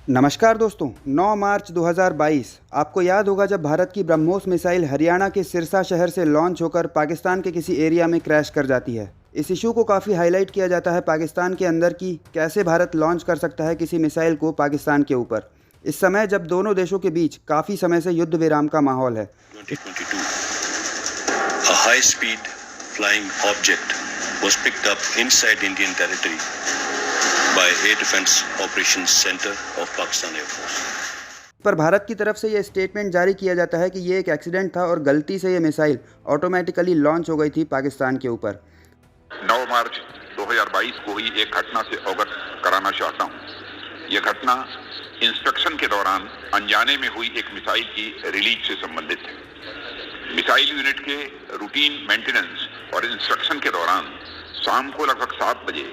नमस्कार दोस्तों, 9 मार्च 2022 आपको याद होगा जब भारत की ब्रह्मोस मिसाइल हरियाणा के सिरसा शहर से लॉन्च होकर पाकिस्तान के किसी एरिया में क्रैश कर जाती है। इस इशू को काफ़ी हाईलाइट किया जाता है पाकिस्तान के अंदर कि कैसे भारत लॉन्च कर सकता है किसी मिसाइल को पाकिस्तान के ऊपर, इस समय जब दोनों देशों के बीच काफ़ी समय से युद्ध विराम का माहौल है। 2022, a high-speed flying object was picked up inside Indian territory by Air Defence Operations Center of Pakistan Air Force. पर भारत की तरफ से यह स्टेटमेंट जारी किया जाता है कि ये एक एक्सीडेंट था और गलती से ये मिसाइल ऑटोमेटिकली लॉन्च हो गई थी पाकिस्तान के ऊपर। 9 मार्च 2022 को ही एक घटना से अवगत कराना चाहता हूँ। यह घटना इंस्पेक्शन के दौरान अनजाने में हुई एक मिसाइल की रिलीज से संबंधित है। मिसाइल यूनिट के रूटीन मेंटेनेंस और इंस्पेक्शन के दौरान शाम को लगभग 7 बजे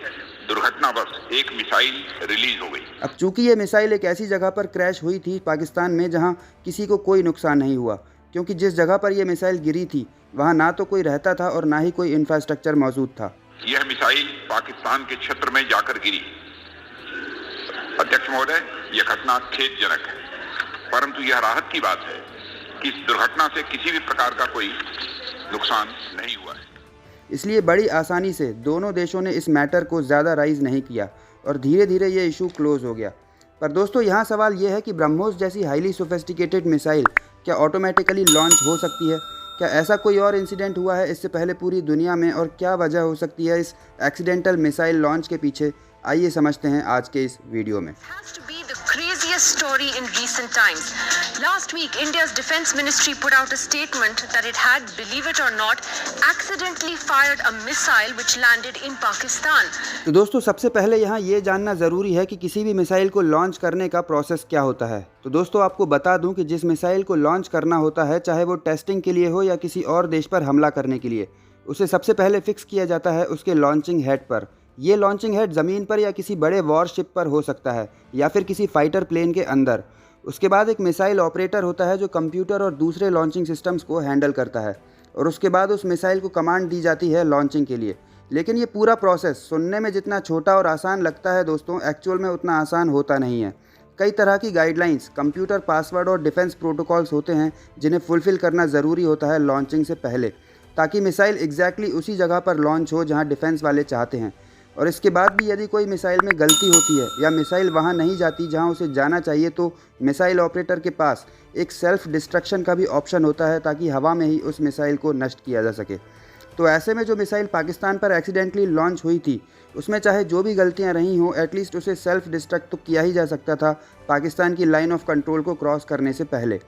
दुर्घटनावश एक मिसाइल रिलीज हो गई। अब चूंकि ये मिसाइल एक ऐसी जगह पर क्रैश हुई थी पाकिस्तान में जहां किसी को कोई नुकसान नहीं हुआ, क्योंकि जिस जगह पर यह मिसाइल गिरी थी वहां ना तो कोई रहता था और ना ही कोई इंफ्रास्ट्रक्चर मौजूद था। यह मिसाइल पाकिस्तान के क्षेत्र में जाकर गिरी। अध्यक्ष महोदय, यह घटना खेदजनक है, परंतु यह राहत की बात है कि इस दुर्घटना से किसी भी प्रकार का कोई नुकसान नहीं हुआ है। इसलिए बड़ी आसानी से दोनों देशों ने इस मैटर को ज़्यादा राइज नहीं किया और धीरे धीरे ये इशू क्लोज हो गया। पर दोस्तों, यहाँ सवाल ये है कि ब्रह्मोस जैसी हाईली सोफिस्टिकेटेड मिसाइल क्या ऑटोमेटिकली लॉन्च हो सकती है? क्या ऐसा कोई और इंसिडेंट हुआ है इससे पहले पूरी दुनिया में, और क्या वजह हो सकती है इस एक्सीडेंटल मिसाइल लॉन्च के पीछे? आइए समझते हैं आज के इस वीडियो में। Craziest story in recent times. Last week, India's Defence Ministry put out a statement that it had, believe it or not, accidentally fired a missile which landed in Pakistan. तो दोस्तों, सबसे पहले यहाँ ये जानना ज़रूरी है कि किसी भी मिसाइल को लॉन्च करने का प्रोसेस क्या होता है। तो दोस्तों, आपको बता दूं कि जिस मिसाइल को लॉन्च करना होता है, चाहे वो टेस्टिंग के लिए हो या किसी और देश पर हमला करने के लिए, उसे सबसे पहले फिक्स किया जाता है उसके लॉन्चिंग हेड पर। ये लॉन्चिंग हेड ज़मीन पर या किसी बड़े वॉरशिप पर हो सकता है या फिर किसी फाइटर प्लेन के अंदर। उसके बाद एक मिसाइल ऑपरेटर होता है जो कंप्यूटर और दूसरे लॉन्चिंग सिस्टम्स को हैंडल करता है, और उसके बाद उस मिसाइल को कमांड दी जाती है लॉन्चिंग के लिए। लेकिन ये पूरा प्रोसेस सुनने में जितना छोटा और आसान लगता है दोस्तों, एक्चुअल में उतना आसान होता नहीं है। कई तरह की गाइडलाइंस, कंप्यूटर पासवर्ड और डिफेंस प्रोटोकॉल्स होते हैं जिन्हें फुलफ़िल करना ज़रूरी होता है लॉन्चिंग से पहले, ताकि मिसाइल एग्जैक्टली उसी जगह पर लॉन्च हो जहाँ डिफेंस वाले चाहते हैं। और इसके बाद भी यदि कोई मिसाइल में गलती होती है या मिसाइल वहां नहीं जाती जहां उसे जाना चाहिए, तो मिसाइल ऑपरेटर के पास एक सेल्फ डिस्ट्रक्शन का भी ऑप्शन होता है, ताकि हवा में ही उस मिसाइल को नष्ट किया जा सके। तो ऐसे में जो मिसाइल पाकिस्तान पर एक्सीडेंटली लॉन्च हुई थी, उसमें चाहे जो भी गलतियां रही हों, एटलीस्ट उसे सेल्फ डिस्ट्रक्ट तो किया ही जा सकता था पाकिस्तान की लाइन ऑफ कंट्रोल को क्रॉस करने से पहले।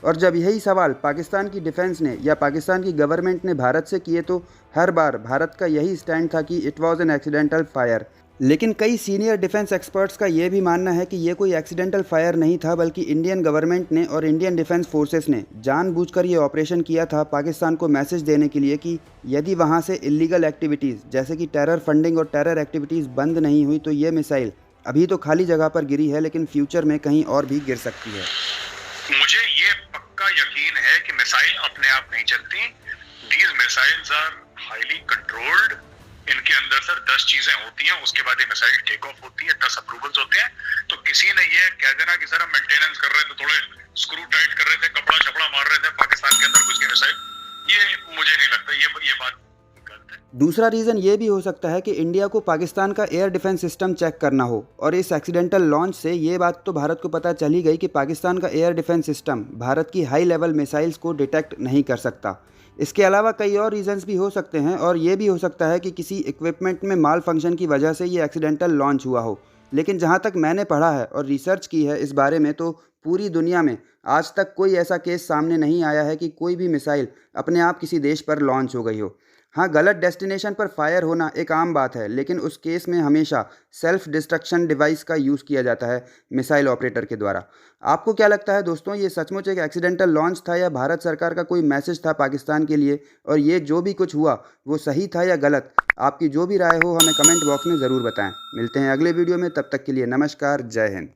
और जब यही सवाल पाकिस्तान की डिफेंस ने या पाकिस्तान की गवर्नमेंट ने भारत से किए, तो हर बार भारत का यही स्टैंड था कि it was an accidental fire. लेकिन कई सीनियर डिफेंस एक्सपर्ट्स का ये भी मानना है कि ये कोई एक्सीडेंटल फायर नहीं था, बल्कि इंडियन गवर्नमेंट ने और इंडियन डिफेंस फोर्सेस ने जानबूझकर ये ऑपरेशन किया था पाकिस्तान को मैसेज देने के लिए कि यदि वहाँ से इलीगल एक्टिविटीज़ जैसे कि टेरर फंडिंग और टेरर एक्टिविटीज़ बंद नहीं हुई, तो ये मिसाइल अभी तो खाली जगह पर गिरी है, लेकिन फ्यूचर में कहीं और भी गिर सकती है। मुझे ये पक्का यकीन है कि मिसाइल अपने आप नहीं चलती। These missiles are highly controlled. इनके अंदर सर 10 चीजें होती हैं, उसके बाद ये मिसाइल टेक ऑफ होती है, 10 अप्रूवल्स होते हैं। तो किसी ने ये कह देना कि सर हम मेंटेनेंस कर रहे थे, थोड़े स्क्रू टाइट कर रहे थे, कपड़ा छपड़ा मार रहे थे, पाकिस्तान के अंदर घुस गई मिसाइल, ये मुझे नहीं लगता, ये बात गलत है। दूसरा रीज़न ये भी हो सकता है कि इंडिया को पाकिस्तान का एयर डिफेंस सिस्टम चेक करना हो, और इस एक्सीडेंटल लॉन्च से ये बात तो भारत को पता चली गई कि पाकिस्तान का एयर डिफेंस सिस्टम भारत की हाई लेवल मिसाइल्स को डिटेक्ट नहीं कर सकता। इसके अलावा कई और रीजंस भी हो सकते हैं, और ये भी हो सकता है कि किसी इक्विपमेंट में माल फंक्शन की वजह से ये एक्सीडेंटल लॉन्च हुआ हो। लेकिन जहाँ तक मैंने पढ़ा है और रिसर्च की है इस बारे में, तो पूरी दुनिया में आज तक कोई ऐसा केस सामने नहीं आया है कि कोई भी मिसाइल अपने आप किसी देश पर लॉन्च हो गई हो। हाँ, गलत डेस्टिनेशन पर फायर होना एक आम बात है, लेकिन उस केस में हमेशा सेल्फ डिस्ट्रक्शन डिवाइस का यूज़ किया जाता है मिसाइल ऑपरेटर के द्वारा। आपको क्या लगता है दोस्तों, ये सचमुच एक एक्सीडेंटल लॉन्च था या भारत सरकार का कोई मैसेज था पाकिस्तान के लिए, और ये जो भी कुछ हुआ वो सही था या गलत? आपकी जो भी राय हो हमें कमेंट बॉक्स में ज़रूर बताएं। मिलते हैं अगले वीडियो में, तब तक के लिए नमस्कार, जय हिंद।